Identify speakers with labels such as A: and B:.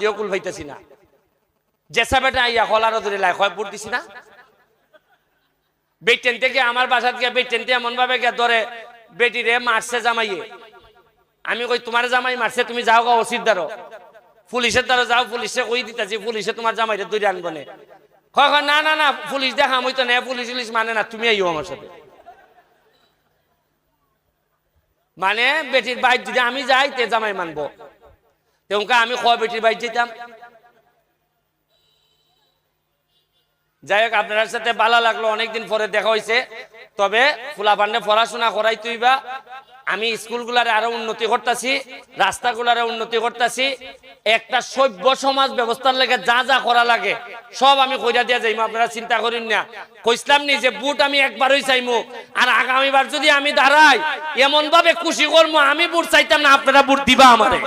A: দিও কুল পাইতেছি না জেসা বেটা আইয়া কলার ধরে লাই কয় বুট দিছি না বেটেন থেকে আমার বাসাত গিয়া বেটেন থেকে এমন ভাবে গিয়া ধরে বেটিরে মারছে জামাইয়ে আমি কই তোমার জামাই মারছে তুমি যাও গা ওসির দ্বারো পুলিশের দ্বারা যাও পুলিশে কই দিতেছি পুলিশে তোমার জামাইরে ধরে আনবো না কয় না না না পুলিশ দেখাম হইতো না পুলিশ মানে না তুমি আইও আমার সাথে মানে বেটির বাইক যদি আমি যাই তে জামাই মানবো তেমকা আমি কয় বেটির বাইক যেতাম যাই হোক আপনার সাথে ভালো লাগলো অনেকদিন পরে দেখা হয়েছে তবে ফুলাফান্ডে পড়াশোনা করাই তুইবা আমি স্কুলগুলারে আরো উন্নতি করতেছি রাস্তাগুলারে উন্নতি করতেছি একটা সভ্য সমাজ ব্যবস্থার লাগে যা যা করা লাগে সব আমি কইরা দিয়া যাইমু আপনারা চিন্তা করেন না কইছিলাম নি যে বুট আমি একবারই চাইমু আর আগামীবার যদি আমি দাঁড়াই এমন ভাবে খুশি করবো আমি বুট চাইতাম না আপনারা বুট দিবা আমারে